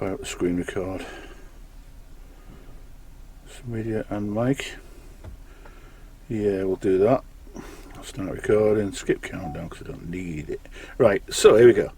fire up the screen record. Media and mic. Yeah, we'll do that. I'll start recording, skip countdown because I don't need it. Right, so here we go.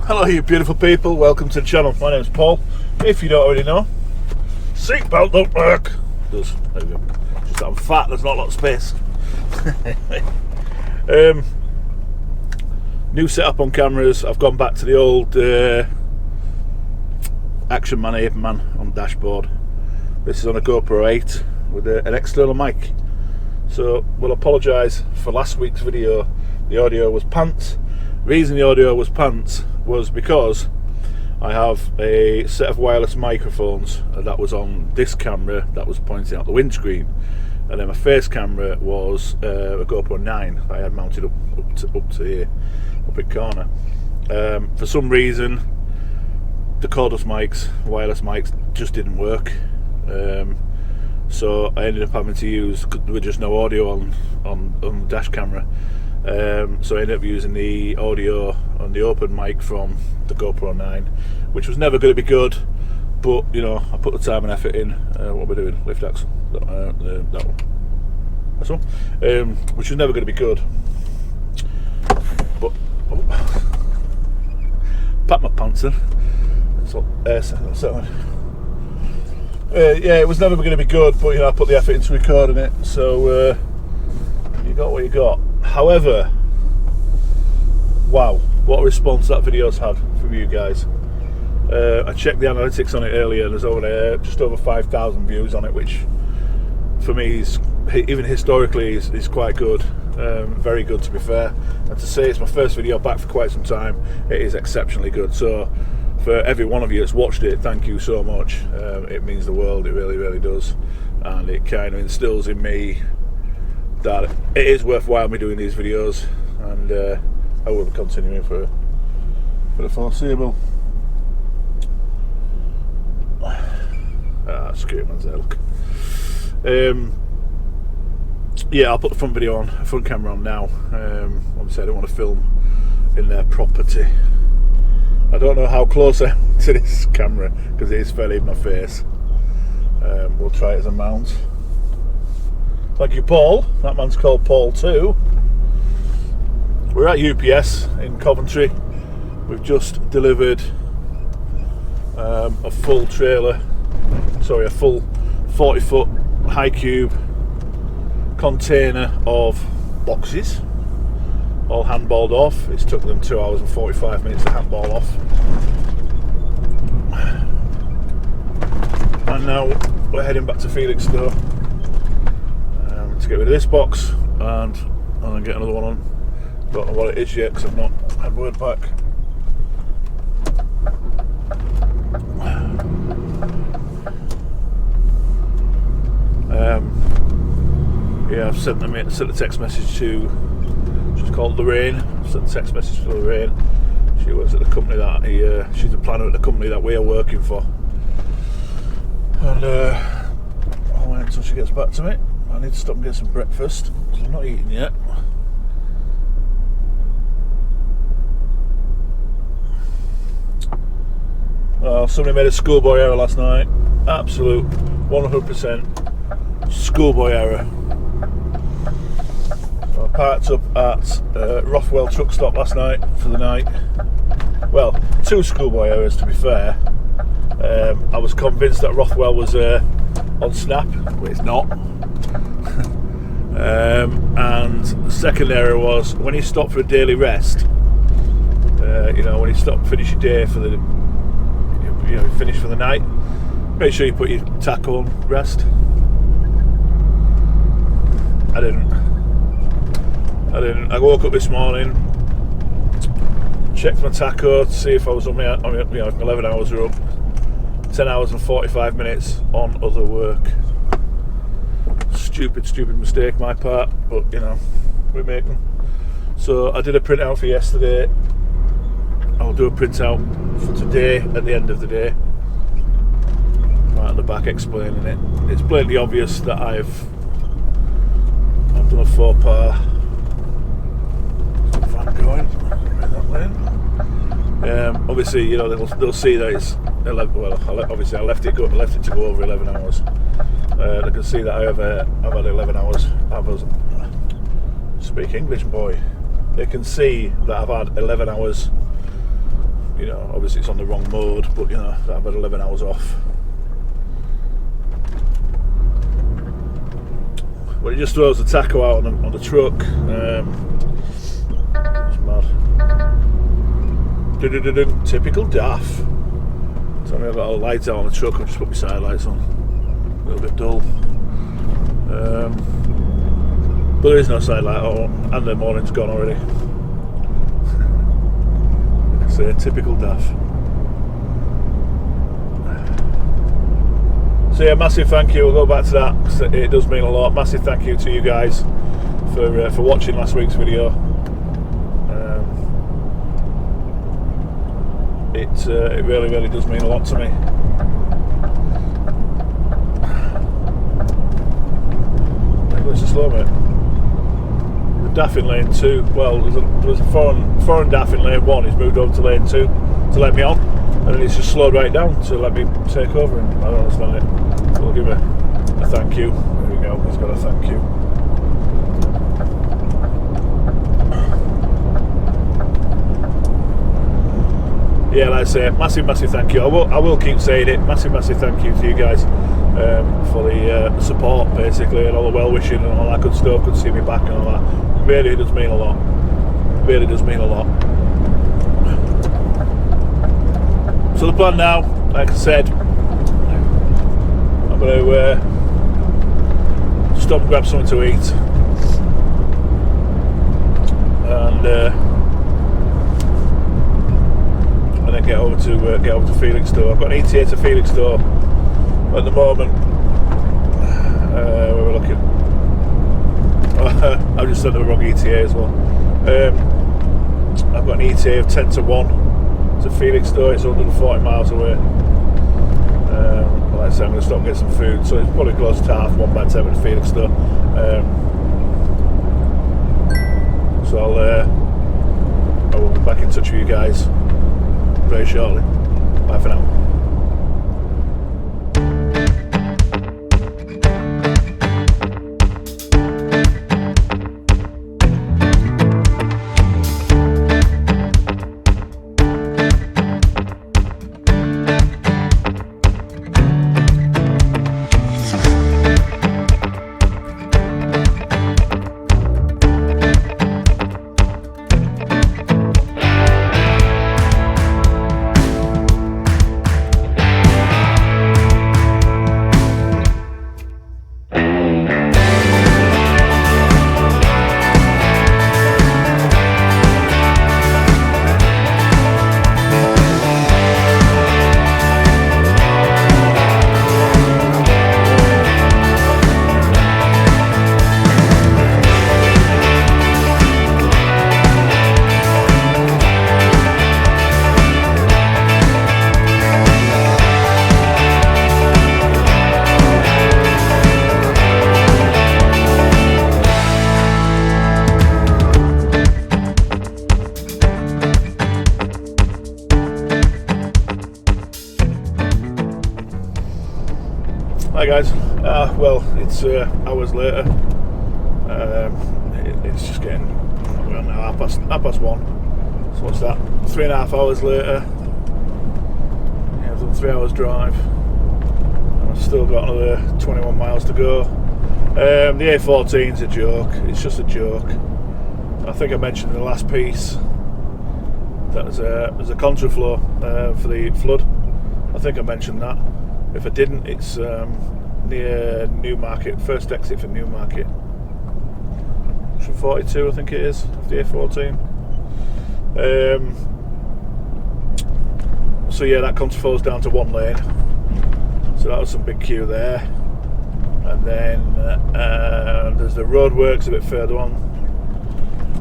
Hello you beautiful people, welcome to the channel. My name's Paul. If you don't already know, seatbelt don't work. It does, there we go. Just that I'm fat, there's not a lot of space. New setup on cameras. I've gone back to the old Action Man Ape Man on dashboard. This is on a GoPro 8 with an external mic. So we'll apologise for last week's video. The audio was pants. The reason the audio was pants was because I have a set of wireless microphones that was on this camera that was pointing out the windscreen, and then my face camera was a GoPro 9 I had mounted up to here, up in corner. For some reason the cordless mics, wireless mics, just didn't work, so I ended up having to use, with just no audio on the dash camera. So I ended up using the audio on the open mic from the GoPro 9, which was never going to be good, but you know, I put the time and effort in. What we're doing, lift axle, that one, that's one, which was never going to be good. But pat my pants in. Yeah, it was never going to be good, but you know, I put the effort into recording it, so you got what you got. However, wow, what a response that video's had from you guys. I checked the analytics on it earlier, there's over just over 5,000 views on it, which for me is, even historically, is quite good. Very good, to be fair. And to say it's my first video back for quite some time, it is exceptionally good. So for every one of you that's watched it, thank you so much. It means the world, it really, really does. And it kind of instills in me that it is worthwhile me doing these videos, and I will be continuing for the foreseeable. Screw it, man's there, look. Yeah, I'll put the front camera on now. Obviously I don't want to film in their property. I don't know how close I am to this camera because it is fairly in my face. We'll try it as a mount. Thank you, Paul. That man's called Paul too. We're at UPS in Coventry. We've just delivered a full trailer, sorry, a full 40-foot high cube container of boxes, all handballed off. It's took them 2 hours and 45 minutes to handball off. And now we're heading back to Felixstowe to get rid of this box and then get another one on. Don't know what it is yet because I've not had word back. Yeah, I've sent a text message to, she's called Lorraine. I've sent a text message to Lorraine. She works at the company that she's the planner at the company that we are working for. And I'll wait until she gets back to me. I need to stop and get some breakfast because I'm not eating yet. Oh, somebody made a schoolboy error last night. Absolute 100% schoolboy error. I parked up at Rothwell truck stop last night for the night. Well, 2 schoolboy errors to be fair. I was convinced that Rothwell was on Snap, but it's not. And the second error was when you stop for a daily rest. You know, when you stop, finish your day for the, you know, finish for the night. Make sure you put your taco on rest. I didn't. I woke up this morning, checked my taco to see if I was on my, you know, 11 hours are up. 10 hours and 45 minutes on other work. Stupid mistake my part, but you know, we make them. So I did a printout for yesterday. I'll do a printout for today at the end of the day. Right at the back explaining it. It's blatantly obvious that I've done a faux pas. If I'm going right that lane. Obviously, you know, they'll see that it's 11. Well, obviously I left it to go over 11 hours. They can see that I've had 11 hours. Speak English, boy. They can see that I've had 11 hours. You know, obviously it's on the wrong mode, but you know, I've had 11 hours off. But it just throws the taco out on the truck. It's mad. Typical daff. So I've got all the lights out on the truck. I've just put my side lights on. A little bit dull. But there is no side light on, and the morning's gone already. It's a typical daff. So yeah, massive thank you. We'll go back to that because it does mean a lot. Massive thank you to you guys for watching last week's video. It really, really does mean a lot to me. Where's the slow, mate? The daff in lane 2. Well, there was a foreign daff in lane 1. He's moved over to lane 2 to let me on, and then he's just slowed right down to let me take over. And I don't understand it. So we'll give a thank you. There we go. He's got a thank you. Yeah, like I say, massive thank you. I will keep saying it. Massive thank you to you guys for the support, basically, and all the well wishing and all that good stuff. Good to see me back and all that. Really does mean a lot. Really does mean a lot. So the plan now, like I said, I'm going to stop and grab something to eat, and then get over to Felixstowe. I've got an ETA to Felixstowe at the moment. Where we're looking. I've just sent the wrong ETA as well. I've got an ETA of 10 to 1 to Felixstowe. It's 140 miles away. Like I said, I'm going to stop and get some food, so it's probably close to half 1 by the time to Felixstowe. So I will be back in touch with you guys very shortly. Bye for now. Hi guys, well it's hours later. It's just getting, we're on now half past 1. So what's that? 3.5 hours later. Yeah, I've done 3 hours drive. And I've still got another 21 miles to go. The A14's a joke. It's just a joke. I think I mentioned in the last piece that there's a contraflow for the flood. I think I mentioned that. If I didn't, it's near Newmarket, first exit for Newmarket. From 42, I think it is, the A14. So yeah, that contraflow's down to 1 lane. So that was some big queue there. And then there's the roadworks a bit further on.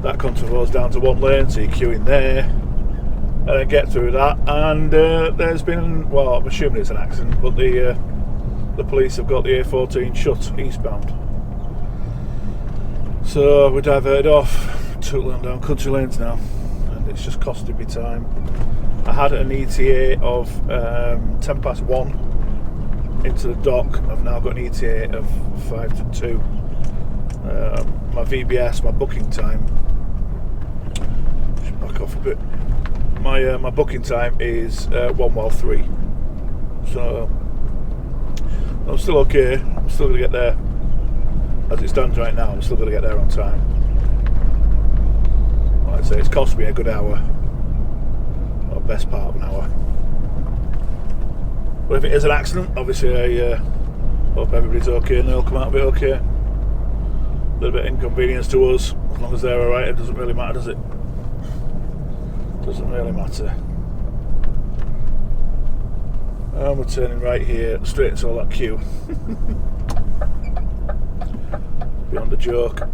that contravos down to one lane, so you queue in there and then get through that. And there's been, well, I'm assuming it's an accident, but the police have got the A14 shut eastbound. So we diverted off, took them down country lanes now, and it's just costing me time. I had an ETA of 10 past 1 into the dock. I've now got an ETA of 5 to 2. My VBS, my booking time, should back off a bit. My booking time is 1:03. So I'm still okay. I'm still going to get there. As it stands right now, I'm still going to get there on time. Like I say, it's cost me a good hour, or best part of an hour. But if it is an accident, obviously I hope everybody's okay and they'll come out of it okay. A little bit of inconvenience to us, as long as they're alright, it doesn't really matter, does it? Doesn't really matter. And we're turning right here, straight into all that queue. Beyond a joke.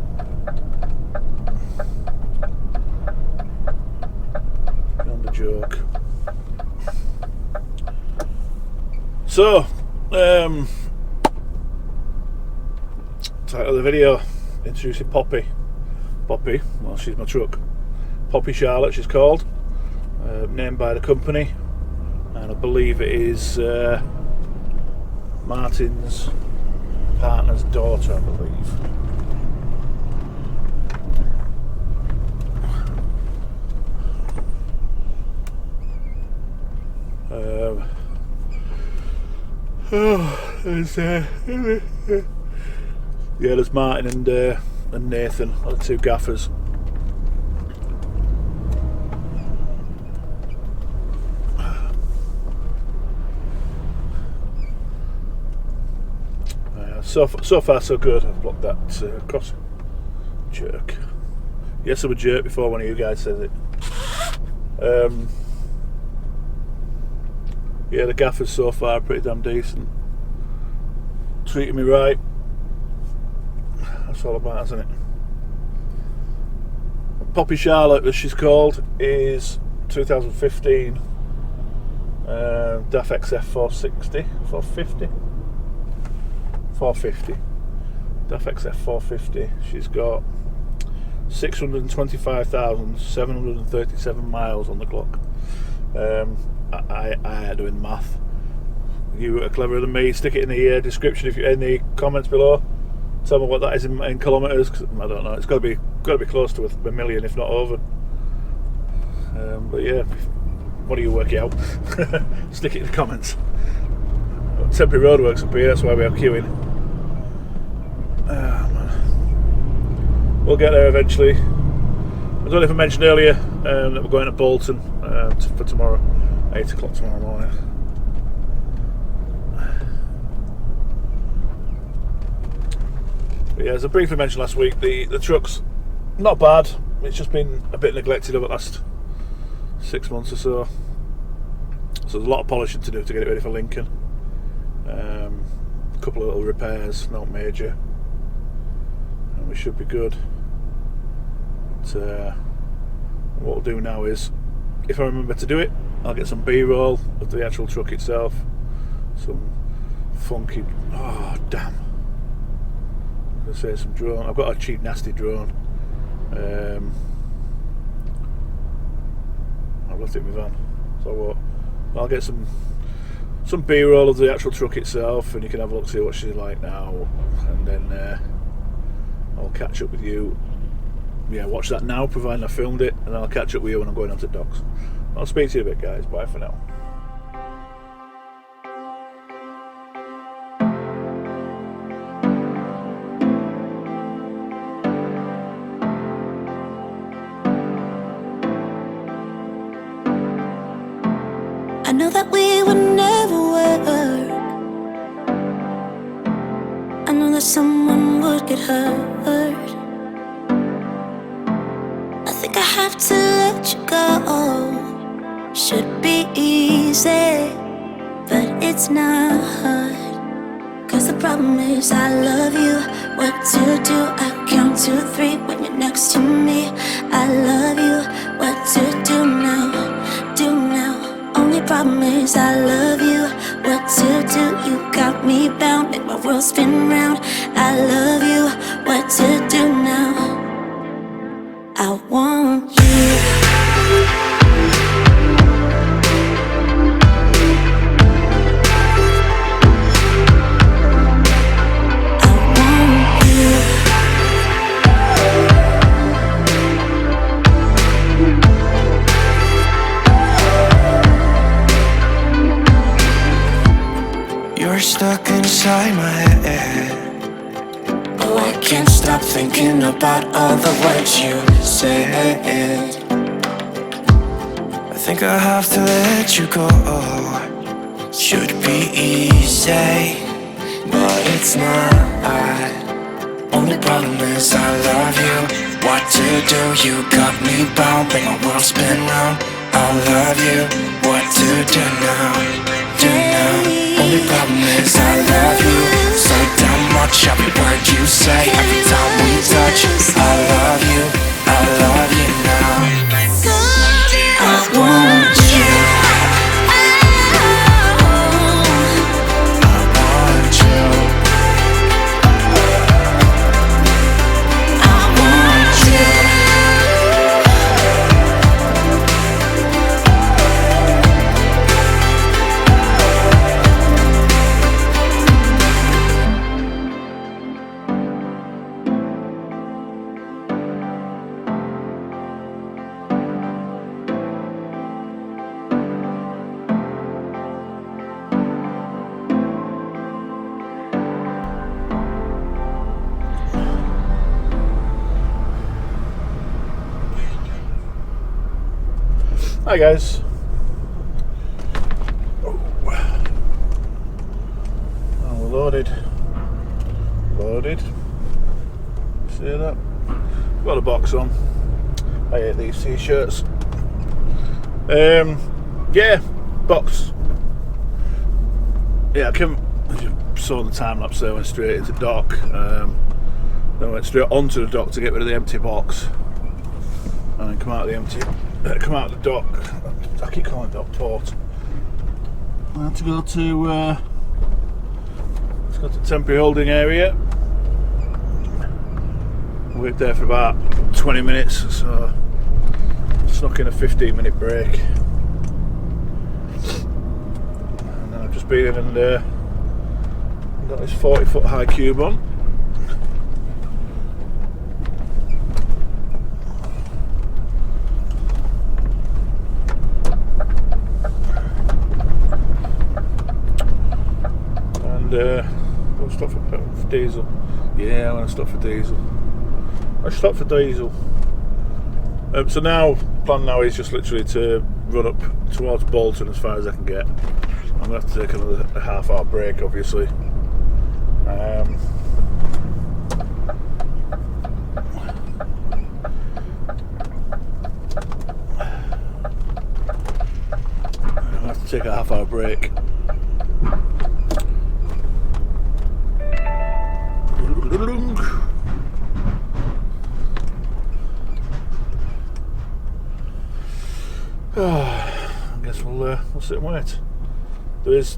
Beyond a joke. So, title of the video, introducing Poppy. Poppy, well, she's my truck. Poppy Charlotte, she's called. Named by the company. And I believe it is Martin's partner's daughter, I believe. Yeah, there's Martin and Nathan, are the two gaffers. So far so good. I've blocked that cross. Jerk. Yes, I'm a jerk before one of you guys says it. Yeah, the gaffers so far are pretty damn decent. Treating me right. That's all about, isn't it? Poppy Charlotte, as she's called, is 2015 DAF XF 460, 450. 450. DAF XF 450. She's got 625,737 miles on the clock. I ain't doing math. You are cleverer than me. Stick it in the description if you in the comments below. Tell me what that is in kilometres. I don't know. It's got to be close to a million, if not over. But yeah, what do you work it out? Stick it in the comments. Temporary roadworks up here. That's why we are queuing. Man. We'll get there eventually. I don't know if I mentioned earlier that we're going to Bolton for tomorrow, 8 o'clock tomorrow morning. But yeah, as I briefly mentioned last week, the truck's not bad. It's just been a bit neglected over the last 6 months or so. So there's a lot of polishing to do to get it ready for Lincoln. A couple of little repairs, not major, and we should be good. But, what we'll do now is, if I remember to do it, I'll get some B-roll of the actual truck itself. Some funky, oh damn, I was going to say some drone. I've got a cheap nasty drone. I've left it in my van, so I'll get some B-roll of the actual truck itself, and you can have a look, see what she's like now, and then I'll catch up with you. Yeah, watch that now, providing I filmed it, and I'll catch up with you when I'm going onto docks. I'll speak to you a bit, guys. Bye for now. I know that we would never work. I know that someone would get hurt. I think I have to let you go. Should be easy, but it's not. 'Cause the problem is I love you. What to do? I count to 3 when you're next to me. inside my head. Oh, I can't stop thinking about all the words you said. I think I have to let you go. Should be easy, but it's not. Only problem is I love you. What to do, you got me bound. Make my world spin round. I love you. What to do now, do now. Only problem is I love you so damn much. Every word you say, every time we touch. I love you now. I want you. Hi guys. Oh, we're loaded. See that? Got a box on. I hate these t-shirts. Yeah, box. Yeah, I just saw the time lapse there. Went straight into dock. Then went straight onto the dock to get rid of the empty box, and then come out of the dock. I keep calling it dock port. I had to go to temporary holding area. Wait there for about 20 minutes, so snuck in a 15-minute break. And then I've just been in and got this 40-foot high cube on. Don't stop for diesel. Yeah, I want to stop for diesel. I stopped for diesel. So now, plan now is just literally to run up towards Bolton as far as I can get. I'm going to have to take a half-hour break, obviously. I'm going to have to take a half-hour break. I guess we'll sit and wait. There is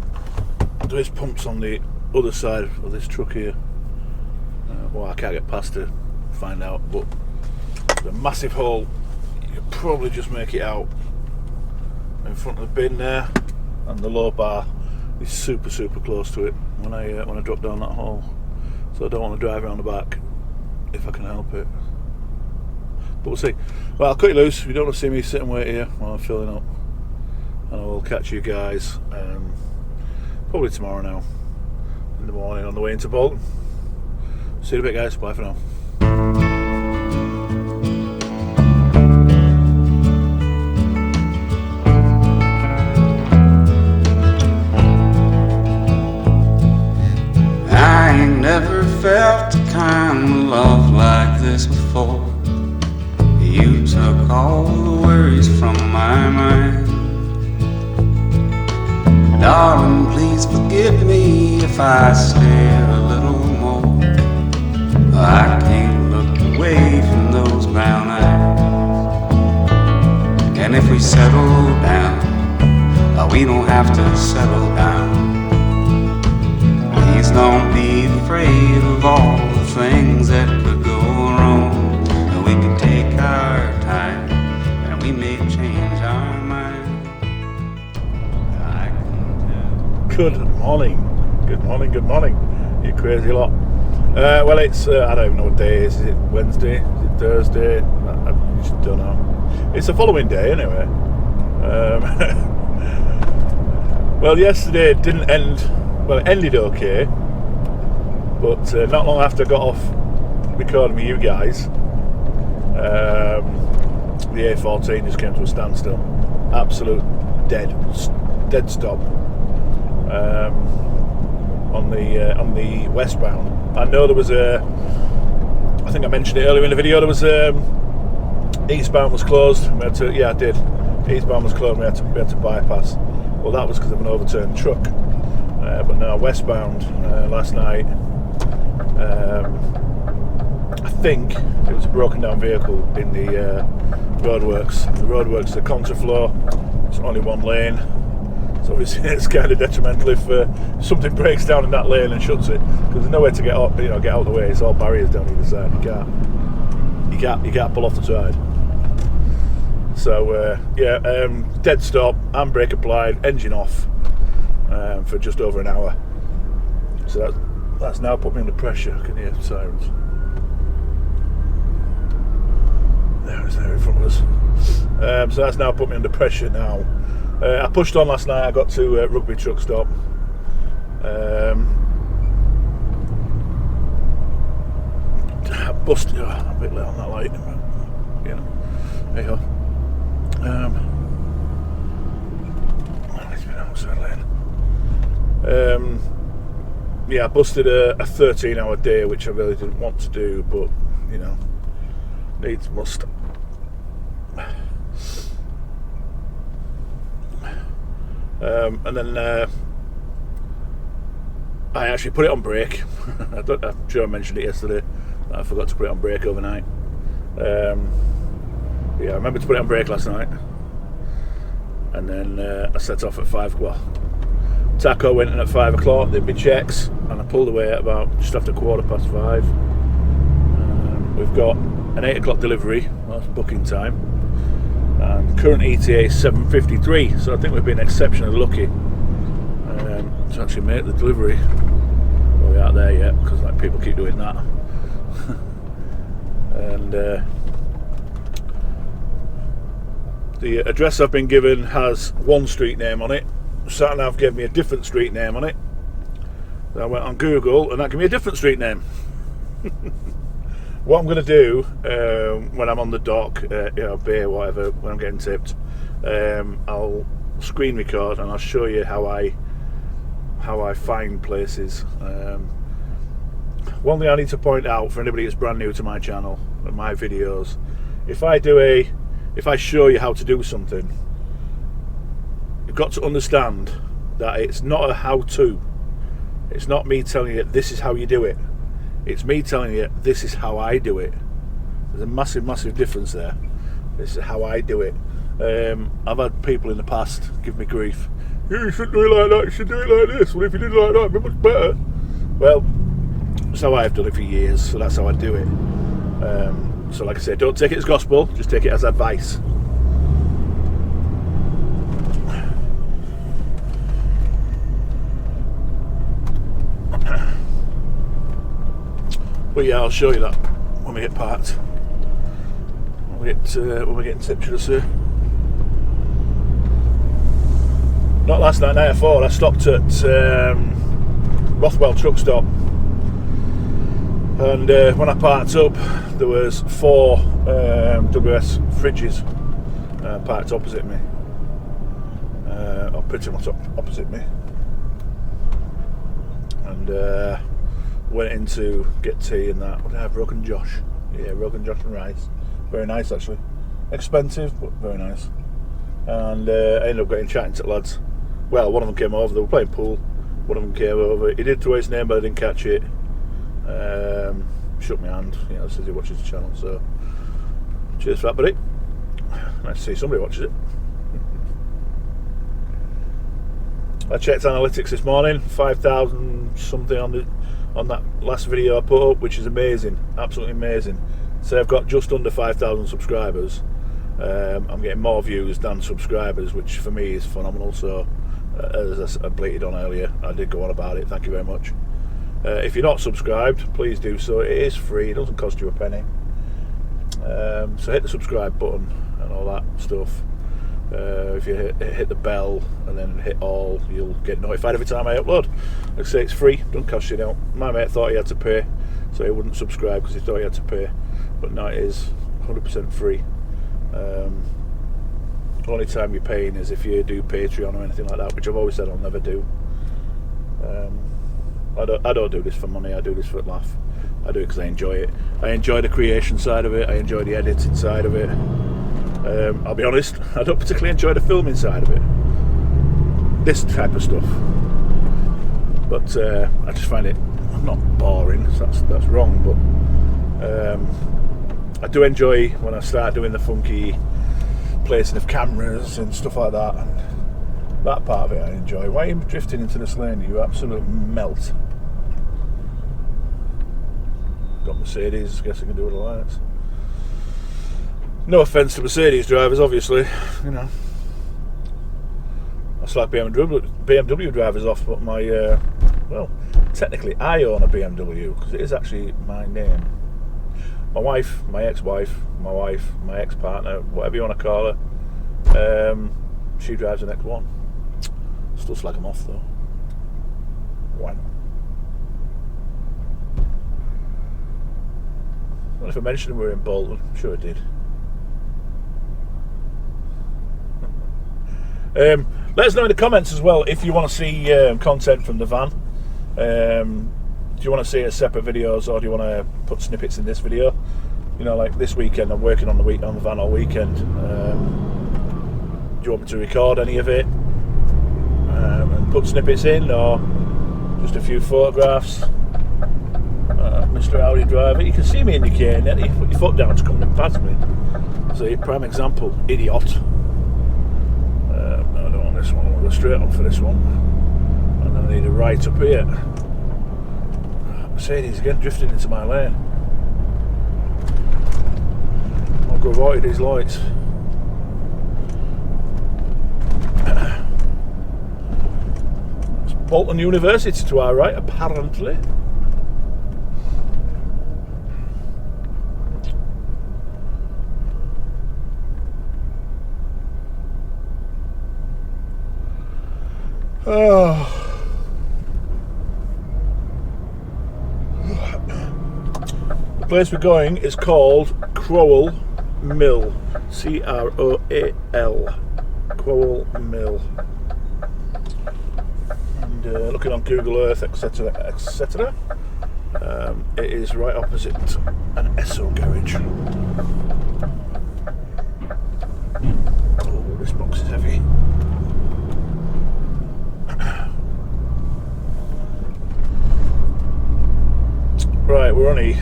pumps on the other side of this truck here. Well, I can't get past to find out, but the massive hole, you can probably just make it out in front of the bin there, and the low bar is super close to it when I drop down that hole. So I don't want to drive around the back if I can help it. But we'll see. Well, I'll cut you loose. If you don't want to see me sit and wait here while I'm filling up, and I will catch you guys probably tomorrow now in the morning on the way into Bolton. See you in a bit, guys. Bye for now. I ain't never felt a kind of love like this before. You took all the worries from my mind. Darling, please forgive me if I stare a little more. I can't look away from those brown eyes. And if we settle down, we don't have to settle down. Please don't be afraid of all the things that could go wrong. We can take our time, and we may change our mind. I can tell. Good morning, you crazy lot. Well, it's I don't even know what day it is. Is it Wednesday? Is it Thursday? I just don't know. It's the following day anyway. Well, yesterday it didn't end. Well, it ended okay. But not long after I got off recording with you guys, the A14 just came to a standstill. Absolute dead stop on the westbound. I know there was I think I mentioned it earlier in the video. There was eastbound was closed. We had to, I did. Eastbound was closed. We had to bypass. Well, that was because of an overturned truck. But now westbound, last night, I think it was a broken down vehicle in the roadworks. The roadworks, the contraflow, it's only one lane, so obviously it's kind of detrimental if something breaks down in that lane and shuts it, because there's nowhere to get up, get out of the way. It's all barriers down either side. You can't pull off the side. So dead stop, handbrake applied, engine off for just over an hour. So that's now put me under pressure. I can hear sirens. There in front of us. So that's now put me under pressure now. I pushed on last night. I got to Rugby truck stop. I busted. I'm a bit late on that light, but, hey ho. It's been outside lane. I busted a 13-hour day, which I really didn't want to do, but needs must. And then I actually put it on brake. I'm sure I mentioned it yesterday. I forgot to put it on brake overnight. I remembered to put it on brake last night. And then I set off at 5 o'clock. Taco went in at 5 o'clock, did my checks, and I pulled away at about just after 5:15. We've got an 8 o'clock delivery, well, that's booking time, and current ETA is 7:53, so I think we've been exceptionally lucky to actually make the delivery. Well, we aren't there yet, because people keep doing that. And the address I've been given has one street name on it. Sat-nav gave me a different street name on it. So I went on Google and that gave me a different street name. What I'm going to do when I'm on the dock, bay, whatever, when I'm getting tipped, I'll screen record and I'll show you how I find places. One thing I need to point out for anybody that's brand new to my channel and my videos, if I show you how to do something, you've got to understand that it's not a how-to. It's not me telling you this is how you do it. It's me telling you this is how I do it. There's a massive difference there. This is how I do it. I've had people in the past give me grief. You shouldn't do it like that, you should do it like this. Well, if you did it like that, it'd be much better. Well, that's how I've done it for years, so that's how I do it. So like I said, don't take it as gospel, just take it as advice. But yeah, I'll show you that when we get parked. When we get tipped, should I say. Not last night, night before, I stopped at Rothwell truck stop. And when I parked up, there was 4 WS fridges parked opposite me. Or pretty much opposite me. And went in to get tea and that. What did I have? Rogan Josh. Yeah, Rogan Josh and rice. Very nice actually. Expensive, but very nice. And I ended up getting chatting to the lads. Well, one of them came over, they were playing pool. One of them came over. He did throw his name, but I didn't catch it. Shook my hand, says he watches the channel, so cheers for that, buddy. Nice to see somebody watches it. I checked analytics this morning, 5,000 something on that last video I put up, which is amazing, absolutely amazing. So I've got just under 5,000 subscribers. I'm getting more views than subscribers, which for me is phenomenal. So as I bleated on earlier, I did go on about it. Thank you very much. If you're not subscribed, please do so. It is free, it doesn't cost you a penny. So hit the subscribe button and all that stuff. If you hit the bell and then hit all, you'll get notified every time I upload. Like I say, it's free, don't cost you now. My mate thought he had to pay, so he wouldn't subscribe because he thought he had to pay, but no, it is 100% free. Only time you're paying is if you do Patreon or anything like that, which I've always said I'll never do. I don't do this for money, I do this for laugh. I do it because I enjoy it. I enjoy the creation side of it, I enjoy the editing side of it. I'll be honest, I don't particularly enjoy the filming side of it, this type of stuff, but I just find it not boring, so that's wrong, but I do enjoy when I start doing the funky placing of cameras and stuff like that, and that part of it I enjoy. Why are you drifting into this lane, you absolute melt? Got Mercedes, I guess I can do with the lights. No offence to Mercedes drivers, obviously, you know. I slack BMW drivers off, but my, well, technically I own a BMW, because it is actually my name. My wife, my ex-wife, my wife, my ex-partner, whatever you want to call her, she drives an X1. Still slag them off, though. Why not? Well, if I mentioned we were in Bolton, I'm sure I did. Let us know in the comments as well if you want to see content from the van. Do you want to see a separate videos, or do you want to put snippets in this video? You know, like this weekend I'm working on the van all weekend. Do you want me to record any of it and put snippets in, or just a few photographs? Mr. Audi driver, you can see me indicating it. You put your foot down to come past me. So, prime example, idiot. No, I don't want this one. I want to go straight on for this one. And then I need a right up here. Mercedes again drifting into my lane. I'll go avoid these lights. It's Bolton University to our right, apparently. Oh. The place we're going is called Crowell Mill. C-R-O-A-L. Crowell Mill. And looking on Google Earth, etc., etc., it is right opposite an Esso garage. Oh, this box is heavy. Right, we're only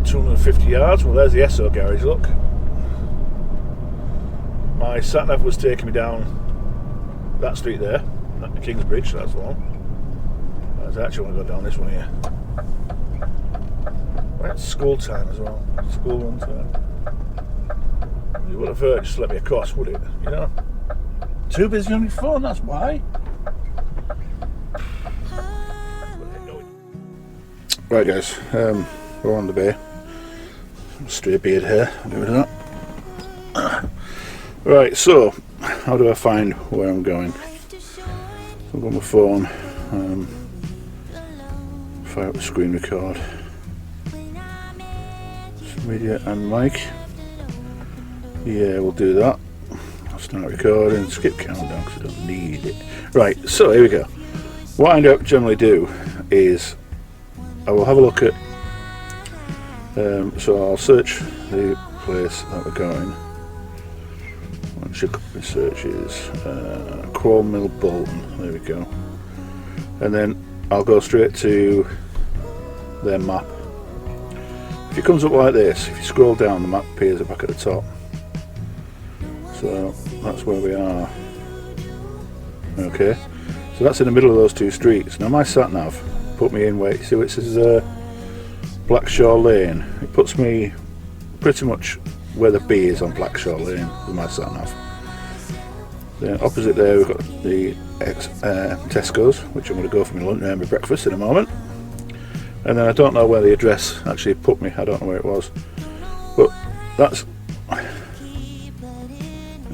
250 yards. Well, there's the Esso garage, look. My sat-nav was taking me down that street there, at the King's Bridge, that's the one. I actually want to go down this one here. Well, it's school time as well. School run time. You would have just let me across, would it? You know? Too busy on your phone, that's why. Right guys, we're on the bay. Straight beard here, I'll get rid of that. Right, so how do I find where I'm going? So I've got my phone, fire up the screen record, media and mic. Yeah, we'll do that. I'll start recording, skip countdown because I don't need it. Right, so here we go. What I generally do is I will have a look at, so I'll search the place that we're going. What should be searches? Crowell Mill Bolton, there we go. And then I'll go straight to their map. If it comes up like this, if you scroll down, the map appears back at the top. So that's where we are. Okay, so that's in the middle of those two streets. Now my sat-nav put me in where, you see it says Blackshaw Lane. It puts me pretty much where the B is on Blackshaw Lane with my sat-nav. Then opposite there we've got the Tesco's, which I'm going to go for my lunch and my breakfast in a moment. And then I don't know where the address actually put me, I don't know where it was. But that's,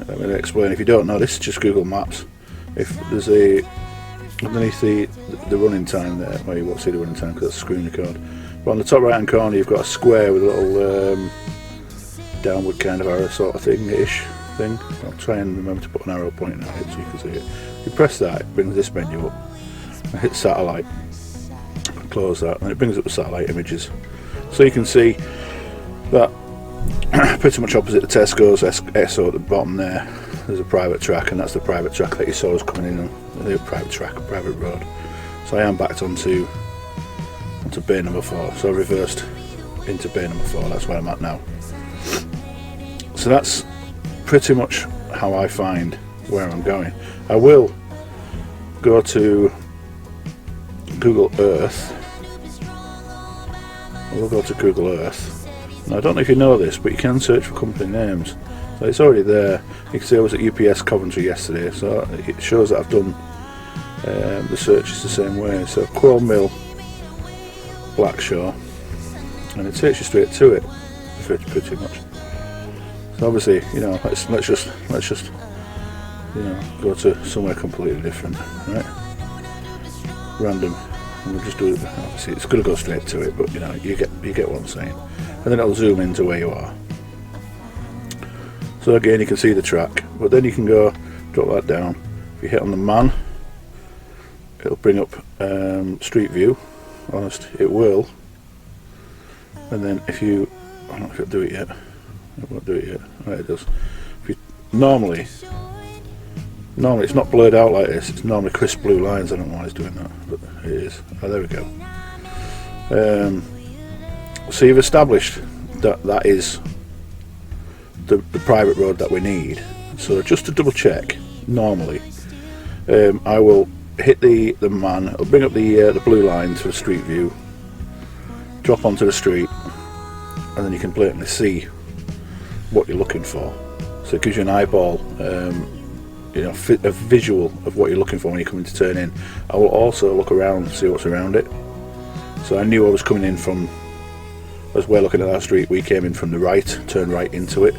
I'm going to explain. If you don't know, this is just Google Maps. If there's a underneath the running time there, well, you won't see the running time because that's a screen record. But on the top right hand corner, you've got a square with a little downward kind of arrow sort of thing. I'll try and remember to put an arrow pointing at it so you can see it. If you press that, it brings this menu up. I hit satellite, close that, and it brings up the satellite images. So you can see that pretty much opposite the Tesco's Esso at the bottom there, there's a private track, and that's the private track that you saw us coming in on. The private road. So I am backed onto bay number 4, so I reversed into bay number 4, that's where I'm at now. So that's pretty much how I find where I'm going. I will go to Google Earth. We'll go to Google Earth. Now, I don't know if you know this, but you can search for company names. So it's already there. You can see I was at UPS Coventry yesterday, so it shows that I've done the searches the same way. So Quill Mill, Blackshaw, and it takes you straight to it, pretty much. So obviously, you know, let's just you know, go to somewhere completely different, right? Random, and we'll just do it. Obviously, it's going to go straight to it, but you know, you get what I'm saying. And then it'll zoom into where you are. So again, you can see the track, but then you can go drop that down. If you hit on the man, it'll bring up Street View. Honest, it will. And then if you, I don't know if it'll do it yet. It won't do it yet. Right, it does. If you, normally it's not blurred out like this. It's normally crisp blue lines. I don't know why it's doing that, but it is. Oh, there we go. So you've established that is the private road that we need. So just to double check, normally I will hit the man. It'll bring up the blue line to the street view. Drop onto the street, and then you can blatantly see what you're looking for. So it gives you an eyeball, you know, a visual of what you're looking for when you're coming to turn in. I will also look around, see what's around it. So I knew I was coming in from, as we're looking at our street, we came in from the right, turned right into it.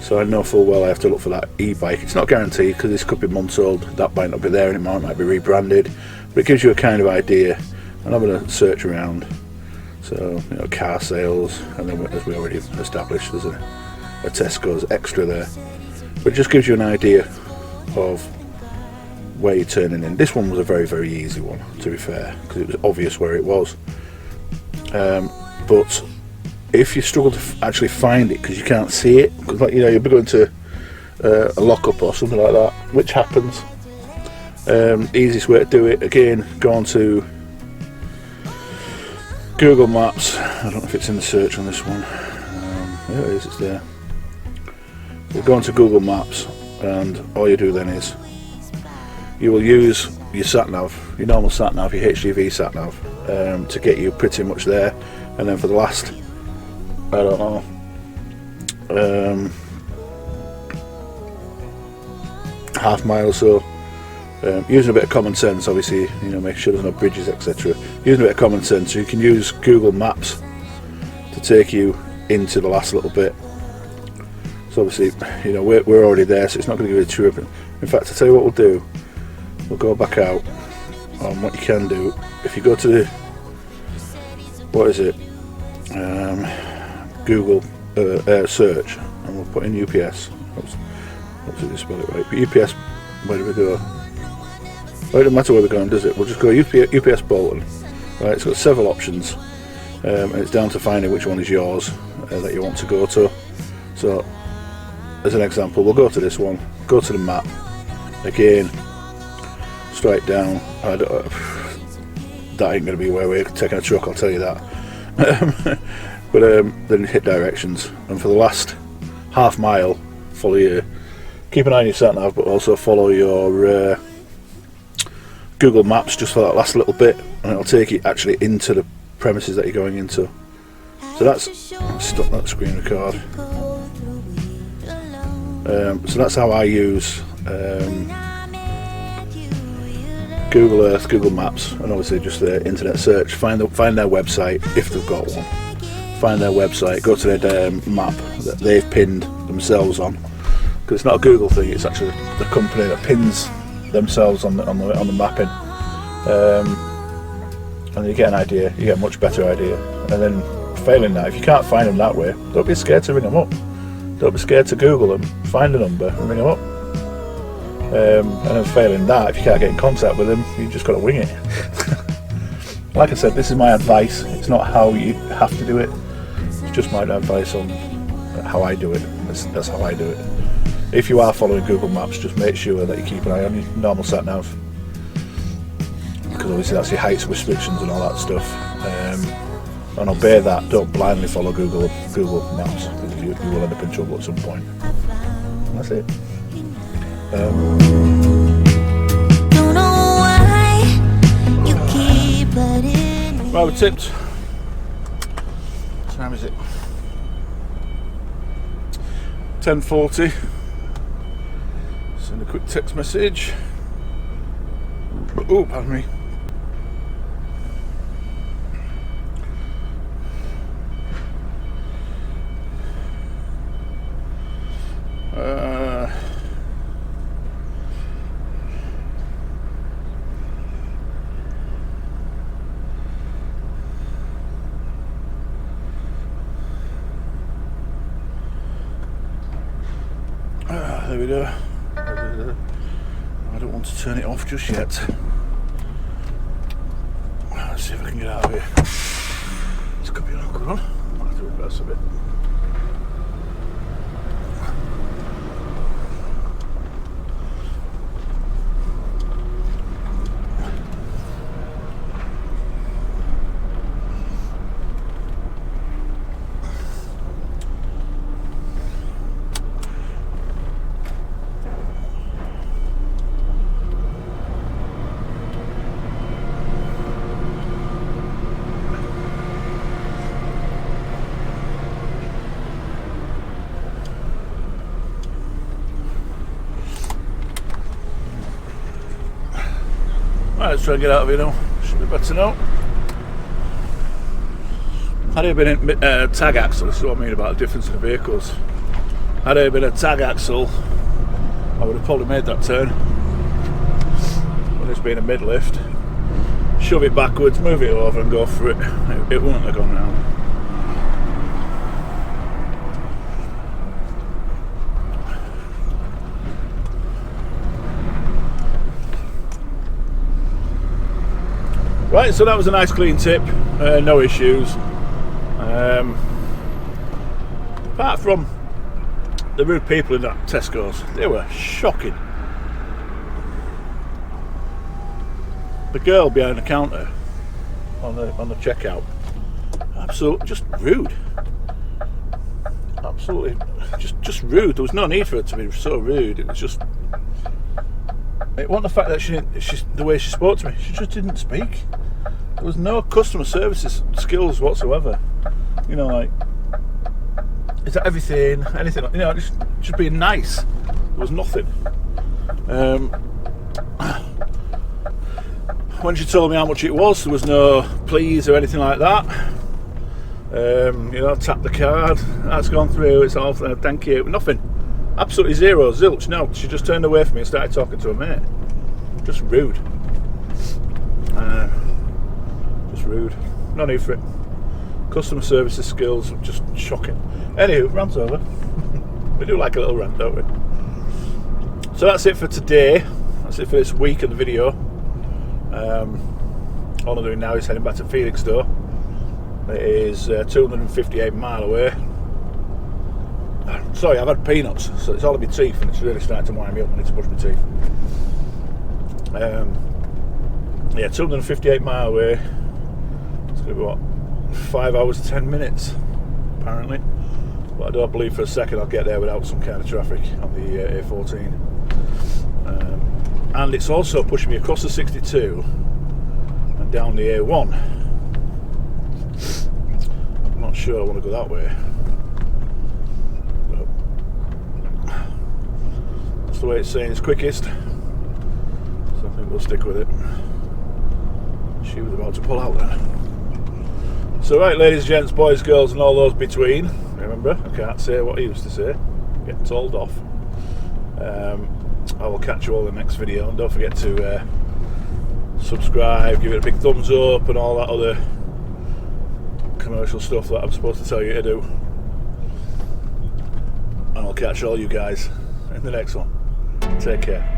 So I know full well I have to look for that e-bike. It's not guaranteed because this could be months old. That might not be there anymore. It might be rebranded, but it gives you a kind of idea. And I'm going to search around. So, you know, car sales, and then as we already established, there's a Tesco's extra there. But it just gives you an idea of where you're turning in. This one was a very, very easy one, to be fair, because it was obvious where it was. But if you struggle to actually find it because you can't see it, because, like, you know, you'll be going to a lockup or something like that, which happens. Easiest way to do it, again, go on to Google Maps. I don't know if it's in the search on this one. Yeah, it is, it's there. We'll go on to Google Maps, and all you do then is you will use your sat-nav, your normal sat-nav, your HGV sat-nav, to get you pretty much there. And then for the last, I don't know, half mile or so, using a bit of common sense, obviously, you know, make sure there's no bridges, etc. Using a bit of common sense, you can use Google Maps to take you into the last little bit. So obviously, you know, we're already there, so it's not going to give you a trip. In fact, I'll tell you what we'll do. We'll go back out on what you can do. If you go to the, what is it? Google search, and we'll put in UPS. Hopefully they spell it right. But UPS, where do we go? Well, it doesn't matter where we're going, does it? We'll just go UPS Bolton. Right, it's got several options, and it's down to finding which one is yours that you want to go to. So, as an example, we'll go to this one. Go to the map again. Straight down. That ain't going to be where we're taking a truck, I'll tell you that. But then hit directions, and for the last half mile, follow your, keep an eye on your sat-nav, but also follow your Google Maps just for that last little bit, and it'll take you actually into the premises that you're going into. So that's, stop that screen record. So that's how I use Google Earth, Google Maps, and obviously just the internet search. Find their website if they've got one. Find their website, go to their map that they've pinned themselves on, because it's not a Google thing. It's actually the company that pins themselves on the mapping, and you get an idea. You get a much better idea. And then, failing that, if you can't find them that way, don't be scared to ring them up. Don't be scared to Google them, find a number, and ring them up. And then, failing that, if you can't get in contact with them, you've just got to wing it. Like I said, this is my advice. It's not how you have to do it. It's just my advice on how I do it. That's how I do it. If you are following Google Maps, just make sure that you keep an eye on your normal sat nav, because obviously that's your heights restrictions and all that stuff. And obey that. Don't blindly follow Google Maps, because you will end up in trouble at some point. And that's it. Don't know why you keep letting Right, we're tipped. What time is it? 10:40. Send a quick text message. Oh, pardon me. There we go. I don't want to turn it off just yet. Let's see if I can get out of here. This could be an awkward one. I might have to reverse a bit. Right, let's try and get out of here now. Should be better now. Had it been a tag axle, this is what I mean about the difference in the vehicles. Had it been a tag axle, I would have probably made that turn. When it's been a mid lift, shove it backwards, move it over and go for it. It wouldn't have gone round. Right, so that was a nice clean tip, no issues. Apart from the rude people in that Tesco's, they were shocking. The girl behind the counter on the checkout, absolutely just rude. Absolutely, just rude. There was no need for it to be so rude. It was just. It wasn't the fact that the way she spoke to me, she just didn't speak. There was no customer services skills whatsoever. You know, like, is that everything? Anything? You know, just being nice. There was nothing. When she told me how much it was, there was no please or anything like that. You know, tap the card. That's gone through. It's all thank you. Nothing. Absolutely zero, zilch. No, she just turned away from me and started talking to her mate. Just rude. Just rude. No need for it. Customer services skills are just shocking. Anywho, rant's over. We do like a little rant, don't we? So that's it for today. That's it for this week of the video. All I'm doing now is heading back to Felixstowe. It is 258 mile away. Sorry, I've had peanuts, so it's all in my teeth and it's really starting to wind me up. I need to brush my teeth. Yeah, 258 mile away. It's going to be what? 5 hours 10 minutes apparently, but I don't believe for a second I'll get there without some kind of traffic on the A14. And it's also pushing me across the 62 and down the A1. I'm not sure I want to go that way, but that's the way it's saying it's quickest, so I think we'll stick with it. She was about to pull out there. So right, ladies, gents, boys, girls and all those between, remember, I can't say what he used to say, get told off. I will catch you all in the next video, and don't forget to subscribe, give it a big thumbs up, and all that other commercial stuff that I'm supposed to tell you to do. And I'll catch all you guys in the next one. Take care.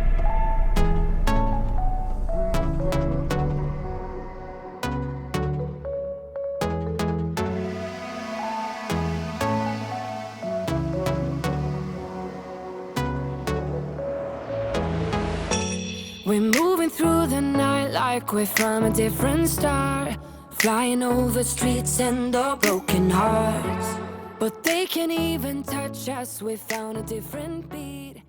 We're moving through the night like we're from a different star, flying over streets and our broken hearts. But they can't even touch us, we found a different beat.